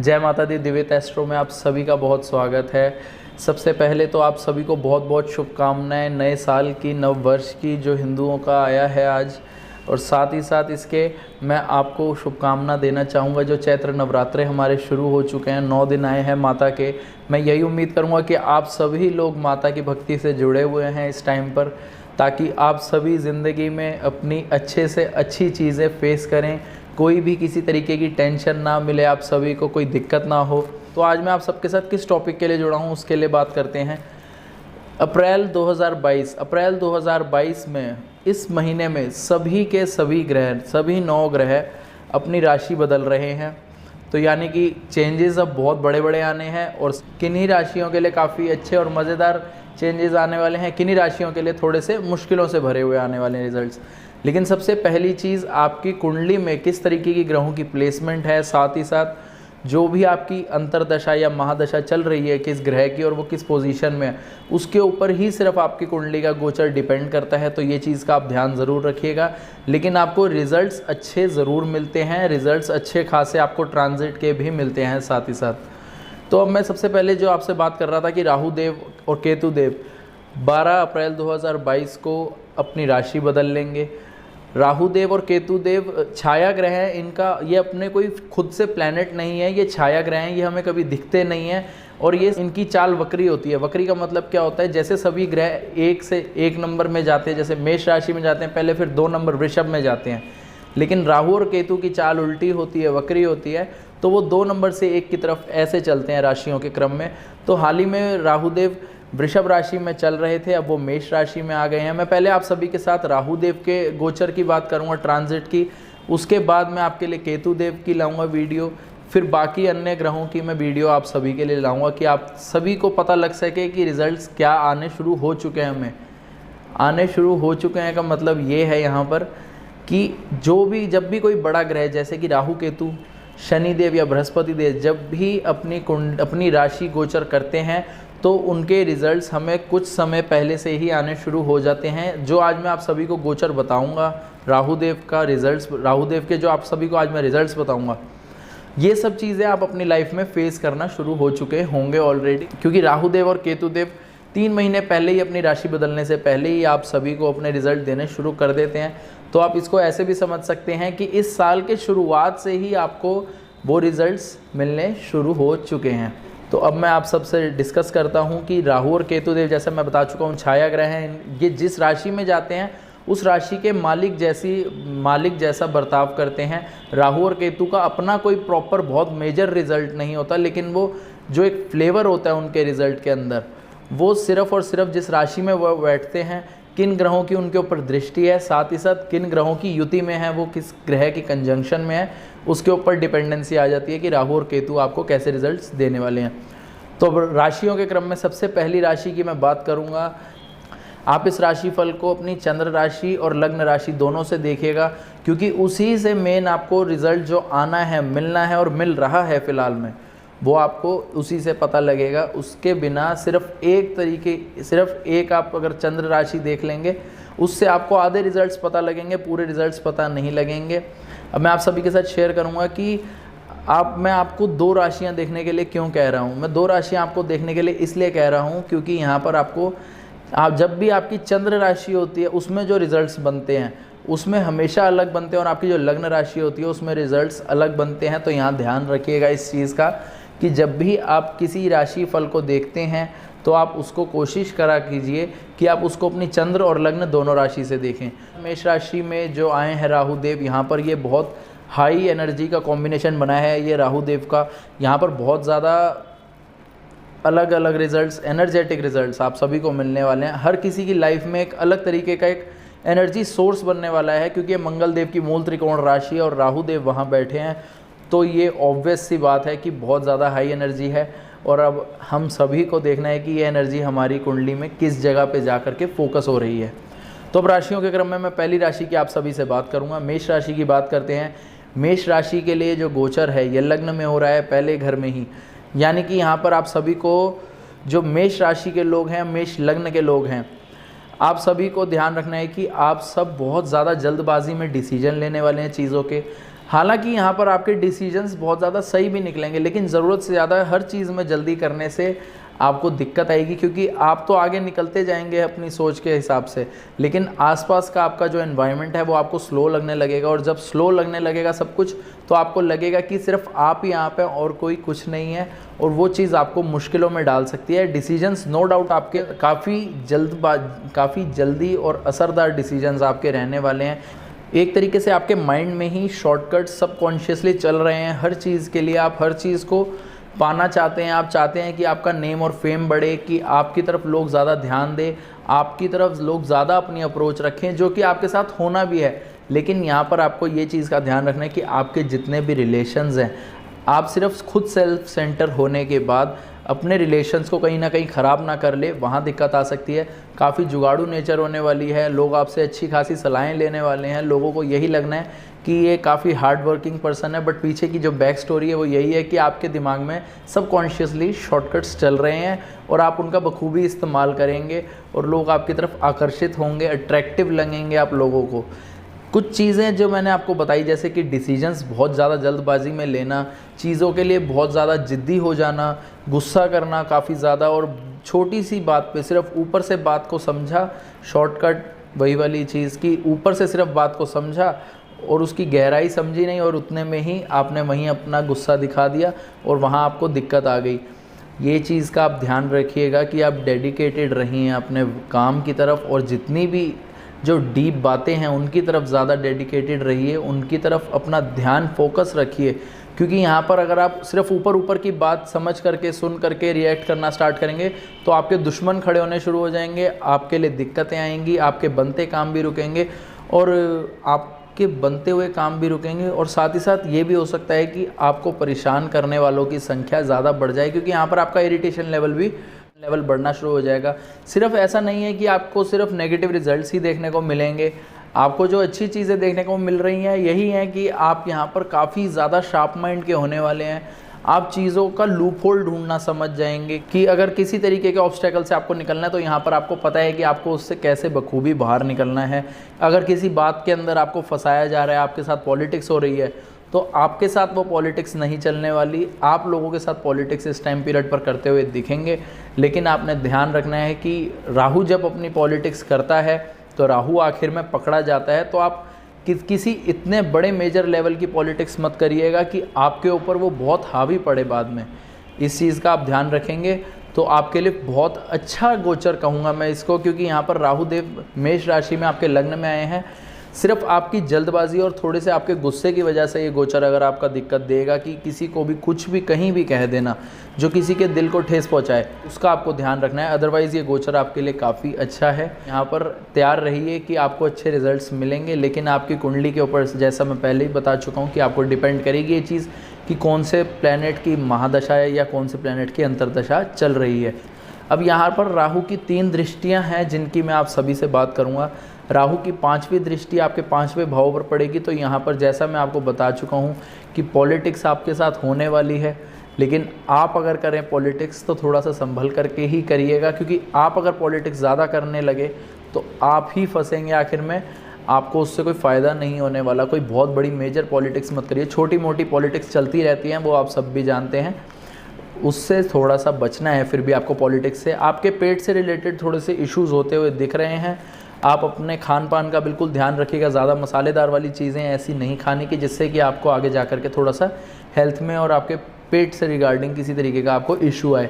जय माता दी। दिव्य एस्ट्रो में आप सभी का बहुत स्वागत है। सबसे पहले तो आप सभी को बहुत बहुत शुभकामनाएं नए साल की, नव वर्ष की, जो हिंदुओं का आया है आज। और साथ ही साथ इसके मैं आपको शुभकामना देना चाहूँगा जो चैत्र नवरात्रे हमारे शुरू हो चुके हैं, 9 दिन आए हैं माता के। मैं यही उम्मीद करूँगा कि आप सभी लोग माता की भक्ति से जुड़े हुए हैं इस टाइम पर, ताकि आप सभी ज़िंदगी में अपनी अच्छे से अच्छी चीज़ें फेस करें, कोई भी किसी तरीके की टेंशन ना मिले, आप सभी को कोई दिक्कत ना हो। तो आज मैं आप सबके साथ किस टॉपिक के लिए जुड़ा हूँ उसके लिए बात करते हैं। अप्रैल 2022 में इस महीने में सभी के सभी ग्रह, सभी 9 ग्रह अपनी राशि बदल रहे हैं। तो यानी कि चेंजेस अब बहुत बड़े बड़े आने हैं और किन्हीं राशियों के लिए काफ़ी अच्छे और मज़ेदार चेंजेस आने वाले हैं, किन्हीं राशियों के लिए थोड़े से मुश्किलों से भरे हुए आने वाले रिजल्ट्स। लेकिन सबसे पहली चीज़, आपकी कुंडली में किस तरीके की ग्रहों की प्लेसमेंट है, साथ ही साथ जो भी आपकी अंतरदशा या महादशा चल रही है किस ग्रह की और वो किस पोजीशन में है, उसके ऊपर ही सिर्फ आपकी कुंडली का गोचर डिपेंड करता है। तो ये चीज़ का आप ध्यान ज़रूर रखिएगा। लेकिन आपको रिजल्ट्स अच्छे ज़रूर मिलते हैं, रिजल्ट्स अच्छे खासे आपको ट्रांजिट के भी मिलते हैं साथ ही साथ। तो अब मैं सबसे पहले जो आपसे बात कर रहा था कि राहु देव और केतु देव 12 अप्रैल 2022 को अपनी राशि बदल लेंगे। राहु देव और केतु देव छाया ग्रह हैं, इनका ये अपने कोई खुद से प्लैनेट नहीं है, ये छाया ग्रह हैं, ये हमें कभी दिखते नहीं हैं। और ये इनकी चाल वक्री होती है। वक्री का मतलब क्या होता है, जैसे सभी ग्रह एक से एक नंबर में जाते हैं, जैसे मेष राशि में जाते हैं पहले, फिर 2 नंबर वृषभ में जाते हैं। लेकिन राहु और केतु की चाल उल्टी होती है, वक्री होती है, तो वो 2 नंबर से 1 की तरफ ऐसे चलते हैं राशियों के क्रम में। तो हाल ही में राहु देव वृषभ राशि में चल रहे थे, अब वो मेष राशि में आ गए हैं। मैं पहले आप सभी के साथ राहु देव के गोचर की बात करूंगा, ट्रांजिट की, उसके बाद मैं आपके लिए केतु देव की लाऊंगा वीडियो, फिर बाकी अन्य ग्रहों की मैं वीडियो आप सभी के लिए लाऊंगा कि आप सभी को पता लग सके कि रिजल्ट्स क्या आने शुरू हो चुके हैं। हमें आने शुरू हो चुके हैं का मतलब ये है यहाँ पर कि जब भी कोई बड़ा ग्रह जैसे कि राहु केतु, शनिदेव या बृहस्पति देव जब भी अपनी राशि गोचर करते हैं तो उनके रिजल्ट्स हमें कुछ समय पहले से ही आने शुरू हो जाते हैं। जो आज मैं आप सभी को गोचर बताऊंगा, राहु देव का रिजल्ट्स, राहु देव के जो आप सभी को आज मैं रिजल्ट्स बताऊंगा, ये सब चीज़ें आप अपनी लाइफ में फेस करना शुरू हो चुके होंगे ऑलरेडी, क्योंकि राहु देव और केतु देव 3 महीने पहले ही अपनी राशि बदलने से पहले ही आप सभी को अपने रिजल्ट देने शुरू कर देते हैं। तो आप इसको ऐसे भी समझ सकते हैं कि इस साल के शुरुआत से ही आपको वो रिजल्ट्स मिलने शुरू हो चुके हैं। तो अब मैं आप सबसे डिस्कस करता हूं कि राहु और केतु देव, जैसे मैं बता चुका हूं, छाया ग्रह हैं। ये जिस राशि में जाते हैं उस राशि के मालिक जैसा बर्ताव करते हैं। राहु और केतु का अपना कोई प्रॉपर बहुत मेजर रिजल्ट नहीं होता, लेकिन वो जो एक फ्लेवर होता है उनके रिजल्ट के अंदर, वो सिर्फ और सिर्फ जिस राशि में वो बैठते हैं, किन ग्रहों की उनके ऊपर दृष्टि है, साथ ही साथ किन ग्रहों की युति में है, वो किस ग्रह की कंजंक्शन में है, उसके ऊपर डिपेंडेंसी आ जाती है कि राहु और केतु आपको कैसे रिजल्ट्स देने वाले हैं। तो राशियों के क्रम में सबसे पहली राशि की मैं बात करूंगा। आप इस राशिफल को अपनी चंद्र राशि और लग्न राशि दोनों से देखिएगा, क्योंकि उसी से मेन आपको रिजल्ट जो आना है, मिलना है और मिल रहा है फिलहाल में, वो आपको उसी से पता लगेगा। उसके बिना सिर्फ एक आप अगर चंद्र राशि देख लेंगे, उससे आपको आधे रिजल्ट्स पता लगेंगे, पूरे रिजल्ट्स पता नहीं लगेंगे। अब मैं आप सभी के साथ शेयर करूंगा कि मैं आपको 2 राशियां देखने के लिए क्यों कह रहा हूं। मैं 2 राशियां आपको देखने के लिए इसलिए कह रहा हूं क्योंकि यहाँ पर आप जब भी आपकी चंद्र राशि होती है उसमें जो रिजल्ट्स बनते हैं उसमें हमेशा अलग बनते हैं, और आपकी जो लग्न राशि होती है उसमें रिजल्ट्स अलग बनते हैं। तो यहाँ ध्यान रखिएगा इस चीज़ का कि जब भी आप किसी राशि फल को देखते हैं तो आप उसको कोशिश करा कीजिए कि आप उसको अपनी चंद्र और लग्न दोनों राशि से देखें। मेष राशि में जो आए हैं राहु देव, यहाँ पर ये बहुत हाई एनर्जी का कॉम्बिनेशन बना है ये राहु देव का। यहाँ पर बहुत ज़्यादा अलग अलग रिजल्ट्स, एनर्जेटिक रिजल्ट्स आप सभी को मिलने वाले हैं। हर किसी की लाइफ में एक अलग तरीके का एक एनर्जी सोर्स बनने वाला है, क्योंकि ये मंगल देव की मूल त्रिकोण राशि है और राहु देव वहाँ बैठे हैं। तो ये ऑब्वियस सी बात है कि बहुत ज़्यादा हाई एनर्जी है, और अब हम सभी को देखना है कि ये एनर्जी हमारी कुंडली में किस जगह पे जा कर के फोकस हो रही है। तो अब राशियों के क्रम में मैं पहली राशि की आप सभी से बात करूंगा। मेष राशि की बात करते हैं। मेष राशि के लिए जो गोचर है ये लग्न में हो रहा है, पहले घर में ही, यानी कि यहाँ पर आप सभी को जो मेष राशि के लोग हैं, मेष लग्न के लोग हैं, आप सभी को ध्यान रखना है कि आप सब बहुत ज़्यादा जल्दबाजी में डिसीजन लेने वाले हैं चीज़ों के। हालांकि यहाँ पर आपके डिसीजंस बहुत ज़्यादा सही भी निकलेंगे, लेकिन ज़रूरत से ज़्यादा हर चीज़ में जल्दी करने से आपको दिक्कत आएगी, क्योंकि आप तो आगे निकलते जाएंगे अपनी सोच के हिसाब से, लेकिन आसपास का आपका जो एनवायरनमेंट है वो आपको स्लो लगने लगेगा। और जब स्लो लगने लगेगा सब कुछ, तो आपको लगेगा कि सिर्फ आप ही यहाँ पे और कोई कुछ नहीं है, और वो चीज़ आपको मुश्किलों में डाल सकती है। डिसीजंस नो डाउट आपके काफ़ी जल्दी और असरदार डिसीजंस आपके रहने वाले हैं। एक तरीके से आपके माइंड में ही शॉर्टकट सबकॉन्शियसली चल रहे हैं हर चीज़ के लिए। आप हर चीज़ को पाना चाहते हैं, आप चाहते हैं कि आपका नेम और फेम बढ़े, कि आपकी तरफ लोग ज़्यादा ध्यान दें, आपकी तरफ लोग ज़्यादा अपनी अप्रोच रखें, जो कि आपके साथ होना भी है। लेकिन यहाँ पर आपको ये चीज़ का ध्यान रखना है कि आपके जितने भी रिलेशंस हैं, आप सिर्फ खुद सेल्फ सेंटर होने के बाद अपने रिलेशंस को कहीं ना कहीं ख़राब ना कर ले, वहाँ दिक्कत आ सकती है। काफ़ी जुगाड़ू नेचर होने वाली है, लोग आपसे अच्छी खासी सलाहें लेने वाले हैं, लोगों को यही लगना है कि ये काफ़ी हार्ड वर्किंग पर्सन है, बट पीछे की जो बैक स्टोरी है वो यही है कि आपके दिमाग में सबकॉन्शियसली शॉर्टकट्स चल रहे हैं और आप उनका बखूबी इस्तेमाल करेंगे और लोग आपकी तरफ आकर्षित होंगे, अट्रैक्टिव लगेंगे आप लोगों को। कुछ चीज़ें जो मैंने आपको बताई, जैसे कि डिसीजंस बहुत ज़्यादा जल्दबाजी में लेना, चीज़ों के लिए बहुत ज़्यादा ज़िद्दी हो जाना, गुस्सा करना काफ़ी ज़्यादा, और छोटी सी बात पे सिर्फ ऊपर से बात को समझा, शॉर्टकट वही वाली चीज़ की ऊपर से सिर्फ बात को समझा और उसकी गहराई समझी नहीं, और उतने में ही आपने वहीं अपना गुस्सा दिखा दिया और वहाँ आपको दिक्कत आ गई। ये चीज़ का आप ध्यान रखिएगा कि आप डेडिकेटेड रहिए अपने काम की तरफ, और जितनी भी जो डीप बातें हैं उनकी तरफ ज़्यादा डेडिकेटेड रहिए, उनकी तरफ अपना ध्यान फोकस रखिए। क्योंकि यहाँ पर अगर आप सिर्फ ऊपर ऊपर की बात समझ करके, सुन करके रिएक्ट करना स्टार्ट करेंगे, तो आपके दुश्मन खड़े होने शुरू हो जाएंगे, आपके लिए दिक्कतें आएंगी, आपके बनते काम भी रुकेंगे, और आपके बनते हुए काम भी रुकेंगे, और साथ ही साथ ये भी हो सकता है कि आपको परेशान करने वालों की संख्या ज़्यादा बढ़ जाए, क्योंकि यहाँ पर आपका इरिटेशन लेवल बढ़ना शुरू हो जाएगा। सिर्फ ऐसा नहीं है कि आपको सिर्फ नेगेटिव रिजल्ट्स ही देखने को मिलेंगे, आपको जो अच्छी चीज़ें देखने को मिल रही हैं यही है कि आप यहाँ पर काफ़ी ज़्यादा शार्प माइंड के होने वाले हैं। आप चीज़ों का लूप होल ढूंढना समझ जाएंगे कि अगर किसी तरीके के ऑब्स्टेकल से आपको निकलना है, तो यहाँ पर आपको पता है कि आपको उससे कैसे बखूबी बाहर निकलना है। अगर किसी बात के अंदर आपको फंसाया जा रहा है, आपके साथ पॉलिटिक्स हो रही है, तो आपके साथ वो पॉलिटिक्स नहीं चलने वाली। आप लोगों के साथ पॉलिटिक्स इस टाइम पीरियड पर करते हुए दिखेंगे, लेकिन आपने ध्यान रखना है कि राहु जब अपनी पॉलिटिक्स करता है तो राहु आखिर में पकड़ा जाता है। तो आप किसी इतने बड़े मेजर लेवल की पॉलिटिक्स मत करिएगा कि आपके ऊपर वो बहुत हावी पड़े बाद में। इस चीज़ का आप ध्यान रखेंगे तो आपके लिए बहुत अच्छा गोचर कहूँगा मैं इसको, क्योंकि यहाँ पर राहु देव मेष राशि में आपके लग्न में आए हैं। सिर्फ आपकी जल्दबाजी और थोड़े से आपके गुस्से की वजह से ये गोचर अगर आपका दिक्कत देगा कि किसी को भी कुछ भी कहीं भी कह देना जो किसी के दिल को ठेस पहुंचाए, उसका आपको ध्यान रखना है। अदरवाइज़ ये गोचर आपके लिए काफ़ी अच्छा है। यहाँ पर तैयार रहिए कि आपको अच्छे रिजल्ट्स मिलेंगे, लेकिन आपकी कुंडली के ऊपर, जैसा मैं पहले ही बता चुका हूँ, कि आपको डिपेंड करेगी ये चीज़ कि कौन से प्लैनेट की महादशा है या कौन से प्लैनेट की अंतर्दशा चल रही है। अब यहाँ पर राहु की 3 दृष्टियाँ हैं जिनकी मैं आप सभी से बात करूँगा। राहु की 5वीं दृष्टि आपके 5वें भाव पर पड़ेगी। तो यहाँ पर जैसा मैं आपको बता चुका हूँ कि पॉलिटिक्स आपके साथ होने वाली है, लेकिन आप अगर करें पॉलिटिक्स तो थोड़ा सा संभल करके ही करिएगा, क्योंकि आप अगर पॉलिटिक्स ज़्यादा करने लगे तो आप ही फंसेंगे आखिर में, आपको उससे कोई फ़ायदा नहीं होने वाला। कोई बहुत बड़ी मेजर पॉलिटिक्स मत करिए, छोटी मोटी पॉलिटिक्स चलती रहती हैं, वो आप सब भी जानते हैं, उससे थोड़ा सा बचना है। फिर भी आपको पॉलिटिक्स से, आपके पेट से रिलेटेड थोड़े से इश्यूज़ होते हुए दिख रहे हैं। आप अपने खान पान का बिल्कुल ध्यान रखिएगा, ज़्यादा मसालेदार वाली चीज़ें ऐसी नहीं खाने की जिससे कि आपको आगे जा कर के थोड़ा सा हेल्थ में और आपके पेट से रिगार्डिंग किसी तरीके का आपको इशू आए।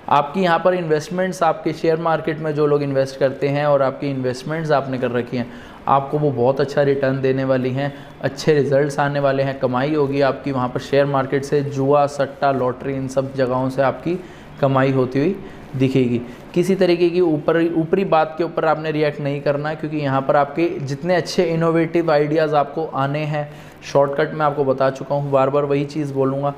आपकी यहाँ पर इन्वेस्टमेंट्स, आपके शेयर मार्केट में जो लोग इन्वेस्ट करते हैं और आपकी इन्वेस्टमेंट्स आपने कर रखी हैं, आपको वो बहुत अच्छा रिटर्न देने वाली हैं, अच्छे रिजल्ट्स आने वाले हैं, कमाई होगी आपकी वहाँ पर शेयर मार्केट से। जुआ, सट्टा, लॉटरी, इन सब जगहों से आपकी कमाई होती हुई दिखेगी। किसी तरीके की ऊपरी बात के ऊपर आपने रिएक्ट नहीं करना है, क्योंकि यहाँ पर आपके जितने अच्छे इनोवेटिव आइडियाज़ आपको आने हैं, शॉर्टकट में आपको बता चुका हूँ, बार बार वही चीज़ बोलूँगा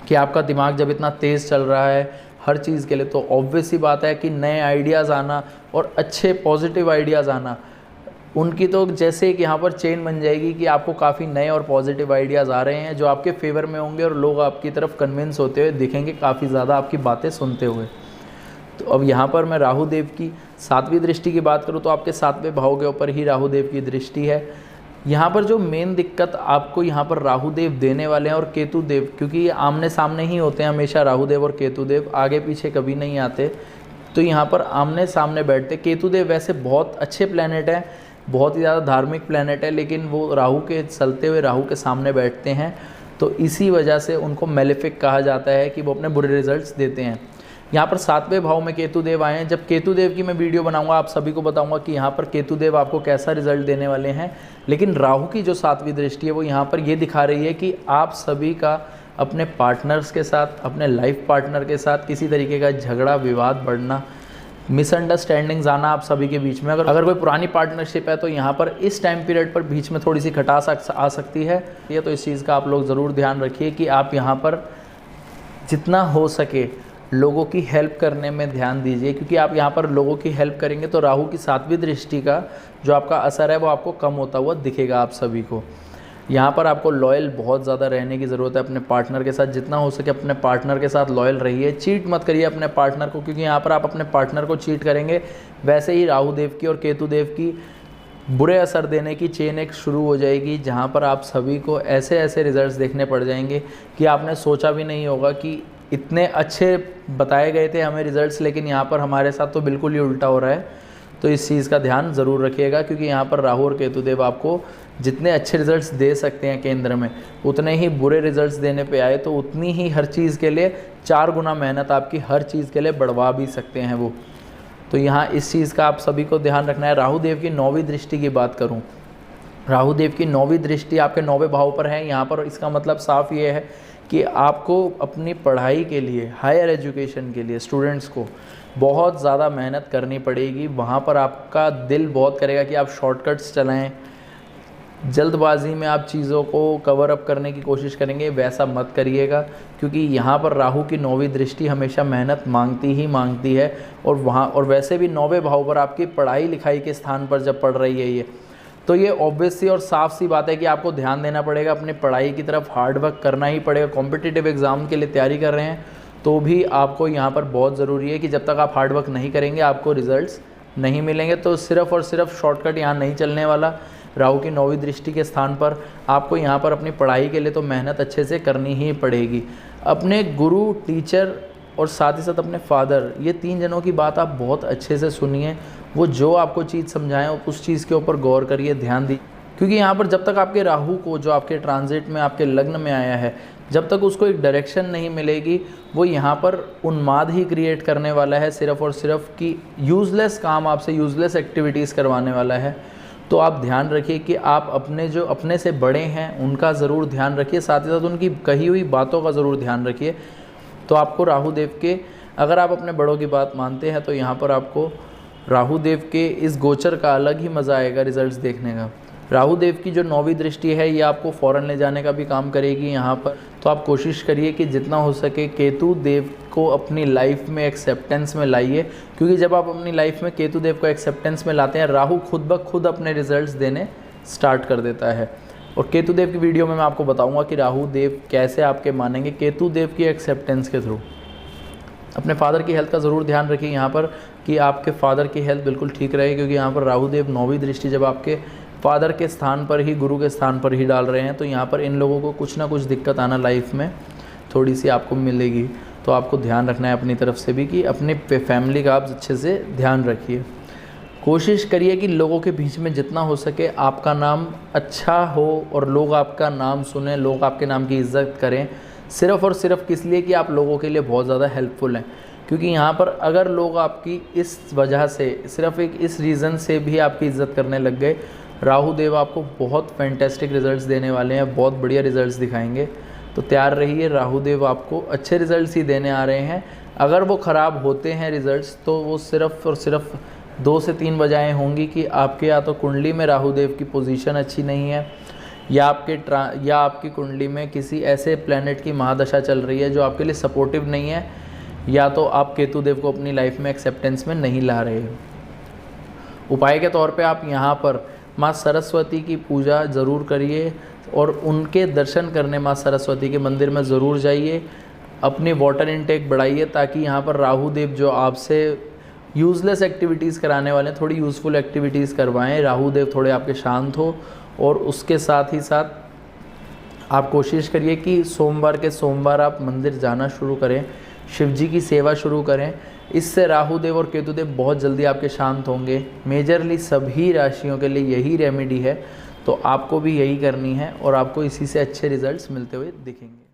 कि आपका दिमाग जब इतना तेज़ चल रहा है हर चीज़ के लिए, तो ऑब्वियस सी बात है कि नए आइडियाज़ आना और अच्छे पॉजिटिव आइडियाज़ आना, उनकी तो जैसे एक यहाँ पर चेन बन जाएगी कि आपको काफ़ी नए और पॉजिटिव आइडियाज़ आ रहे हैं जो आपके फेवर में होंगे और लोग आपकी तरफ कन्विंस होते हुए दिखेंगे, काफ़ी ज़्यादा आपकी बातें सुनते हुए। तो अब यहाँ पर मैं राहु देव की 7वीं दृष्टि की बात करूँ तो आपके 7वें भाव के ऊपर ही राहु देव की दृष्टि है। यहाँ पर जो मेन दिक्कत आपको यहाँ पर राहु देव देने वाले हैं और केतु देव, क्योंकि ये आमने सामने ही होते हैं हमेशा, राहु देव और केतु देव आगे पीछे कभी नहीं आते, तो यहाँ पर आमने सामने बैठते। केतु देव वैसे बहुत अच्छे प्लैनेट हैं, बहुत ही ज़्यादा धार्मिक प्लैनेट है, लेकिन वो राहु के चलते हुए राहु के सामने बैठते हैं, तो इसी वजह से उनको मेलेफिक कहा जाता है कि वो अपने बुरे रिजल्ट्स देते हैं। यहाँ पर 7वें भाव में केतु देव आए हैं। जब केतु देव की मैं वीडियो बनाऊंगा आप सभी को बताऊंगा कि यहाँ पर केतु देव आपको कैसा रिजल्ट देने वाले हैं, लेकिन राहु की जो 7वीं दृष्टि है वो यहाँ पर ये दिखा रही है कि आप सभी का अपने पार्टनर्स के साथ, अपने लाइफ पार्टनर के साथ किसी तरीके का झगड़ा, विवाद बढ़ना, मिसअंडरस्टैंडिंग्स आना आप सभी के बीच में। अगर कोई पुरानी पार्टनरशिप है तो यहाँ पर इस टाइम पीरियड पर बीच में थोड़ी सी खटास आ सकती है। ये तो इस चीज़ का आप लोग ज़रूर ध्यान रखिए कि आप यहाँ पर जितना हो सके लोगों की हेल्प करने में ध्यान दीजिए, क्योंकि आप यहाँ पर लोगों की हेल्प करेंगे तो राहु की 7वीं दृष्टि का जो आपका असर है वो आपको कम होता हुआ दिखेगा आप सभी को। यहाँ पर आपको लॉयल बहुत ज़्यादा रहने की ज़रूरत है अपने पार्टनर के साथ। जितना हो सके अपने पार्टनर के साथ लॉयल रहिए, चीट मत करिए अपने पार्टनर को, क्योंकि यहाँ पर आप अपने पार्टनर को चीट करेंगे वैसे ही राहु देव की और केतु देव की बुरे असर देने की चेन एक शुरू हो जाएगी, जहाँ पर आप सभी को ऐसे ऐसे रिजल्ट्स देखने पड़ जाएंगे कि आपने सोचा भी नहीं होगा कि इतने अच्छे बताए गए थे हमें रिजल्ट्स, लेकिन यहाँ पर हमारे साथ तो बिल्कुल ही उल्टा हो रहा है। तो इस चीज़ का ध्यान ज़रूर रखिएगा, क्योंकि यहाँ पर राहु और केतु देव आपको जितने अच्छे रिजल्ट्स दे सकते हैं केंद्र में, उतने ही बुरे रिजल्ट्स देने पे आए तो उतनी ही हर चीज़ के लिए 4 गुना मेहनत आपकी हर चीज़ के लिए बढ़वा भी सकते हैं वो। तो यहाँ इस चीज़ का आप सभी को ध्यान रखना है। राहु देव की 9वीं दृष्टि की बात करूँ, राहु देव की 9वीं दृष्टि आपके 9वें भाव पर है। यहाँ पर इसका मतलब साफ ये है कि आपको अपनी पढ़ाई के लिए, हायर एजुकेशन के लिए स्टूडेंट्स को बहुत ज़्यादा मेहनत करनी पड़ेगी। वहाँ पर आपका दिल बहुत करेगा कि आप शॉर्टकट्स चलाएं, जल्दबाजी में आप चीज़ों को कवर अप करने की कोशिश करेंगे, वैसा मत करिएगा, क्योंकि यहाँ पर राहु की 9वीं दृष्टि हमेशा मेहनत मांगती ही मांगती है। और वैसे भी 9वें भाव पर आपकी पढ़ाई लिखाई के स्थान पर जब पढ़ रही है ये, तो ये ऑब्वियस सी और साफ सी बात है कि आपको ध्यान देना पड़ेगा, अपनी पढ़ाई की तरफ हार्ड वर्क करना ही पड़ेगा। कॉम्पिटिटिव एग्ज़ाम के लिए तैयारी कर रहे हैं तो भी आपको यहाँ पर बहुत ज़रूरी है कि जब तक आप हार्ड वर्क नहीं करेंगे आपको रिजल्ट्स नहीं मिलेंगे। तो सिर्फ़ और सिर्फ शॉर्टकट यहाँ नहीं चलने वाला। राहु की 9वीं दृष्टि के स्थान पर आपको यहाँ पर अपनी पढ़ाई के लिए तो मेहनत अच्छे से करनी ही पड़ेगी। अपने गुरु, टीचर और साथ ही साथ अपने फादर, ये 3 जनों की बात आप बहुत अच्छे से सुनिए। वो जो आपको चीज़ समझाएं उस चीज़ के ऊपर गौर करिए, ध्यान दीजिए, क्योंकि यहाँ पर जब तक आपके राहु को, जो आपके ट्रांजिट में आपके लग्न में आया है, जब तक उसको एक डायरेक्शन नहीं मिलेगी, वो यहाँ पर उन्माद ही क्रिएट करने वाला है सिर्फ़ और सिर्फ कि यूज़लेस काम आपसे, यूज़लेस एक्टिविटीज़ करवाने वाला है। तो आप ध्यान रखिए कि आप अपने जो अपने से बड़े हैं उनका ज़रूर ध्यान रखिए, साथ ही साथ उनकी कही हुई बातों का ज़रूर ध्यान रखिए। तो आपको राहु देव के, अगर आप अपने बड़ों की बात मानते हैं तो यहाँ पर आपको राहु देव के इस गोचर का अलग ही मज़ा आएगा रिजल्ट्स देखने का। राहु देव की जो 9वीं दृष्टि है ये आपको फ़ॉरेन ले जाने का भी काम करेगी यहाँ पर। तो आप कोशिश करिए कि जितना हो सके केतु देव को अपनी लाइफ में एक्सेप्टेंस में लाइए, क्योंकि जब आप अपनी लाइफ में केतु देव को एक्सेप्टेंस में लाते हैं, राहु खुद ब खुद अपने रिजल्ट्स देने स्टार्ट कर देता है। और केतु देव की वीडियो में मैं आपको बताऊंगा कि राहु देव कैसे आपके मानेंगे केतु देव की एक्सेप्टेंस के थ्रू। अपने फादर की हेल्थ का ज़रूर ध्यान रखिए यहाँ पर कि आपके फादर की हेल्थ बिल्कुल ठीक रहे, क्योंकि यहाँ पर राहु देव 9वीं दृष्टि जब आपके फादर के स्थान पर ही, गुरु के स्थान पर ही डाल रहे हैं, तो यहाँ पर इन लोगों को कुछ ना कुछ दिक्कत आना लाइफ में थोड़ी सी आपको मिलेगी। तो आपको ध्यान रखना है अपनी तरफ से भी कि अपने फैमिली का आप अच्छे से ध्यान रखिए। कोशिश करिए कि लोगों के बीच में जितना हो सके आपका नाम अच्छा हो और लोग आपका नाम सुने, लोग आपके नाम की इज़्ज़त करें, सिर्फ़ और सिर्फ किस लिए कि आप लोगों के लिए बहुत ज़्यादा हेल्पफुल हैं। क्योंकि यहाँ पर अगर लोग आपकी इस वजह से, सिर्फ एक इस रीज़न से भी आपकी इज़्ज़त करने लग गए, राहु देव आपको बहुत फैंटेस्टिक रिजल्ट्स देने वाले हैं, बहुत बढ़िया रिजल्ट्स दिखाएंगे। तो तैयार रहिए, राहु देव आपको अच्छे रिजल्ट्स ही देने आ रहे हैं। अगर वो ख़राब होते हैं रिजल्ट्स तो वो सिर्फ़ और सिर्फ 2 से 3 वजहें होंगी कि आपके या तो कुंडली में राहु देव की पोजीशन अच्छी नहीं है, या आपकी कुंडली में किसी ऐसे प्लैनेट की महादशा चल रही है जो आपके लिए सपोर्टिव नहीं है, या तो आप केतु देव को अपनी लाइफ में एक्सेप्टेंस में नहीं ला रहे हो। उपाय के तौर पे आप यहाँ पर माँ सरस्वती की पूजा ज़रूर करिए और उनके दर्शन करने माँ सरस्वती के मंदिर में ज़रूर जाइए। अपनी वाटर इनटेक बढ़ाइए ताकि यहाँ पर राहु देव जो आपसे यूज़लेस एक्टिविटीज़ कराने वाले हैं, थोड़ी यूज़फुल एक्टिविटीज़ करवाएं। राहु देव थोड़े आपके शांत हो और उसके साथ ही साथ आप कोशिश करिए कि सोमवार के सोमवार आप मंदिर जाना शुरू करें, शिव जी की सेवा शुरू करें। इससे राहु देव और केतु देव बहुत जल्दी आपके शांत होंगे। मेजरली सभी राशियों के लिए यही रेमेडी है, तो आपको भी यही करनी है और आपको इसी से अच्छे रिजल्ट्स मिलते हुए दिखेंगे।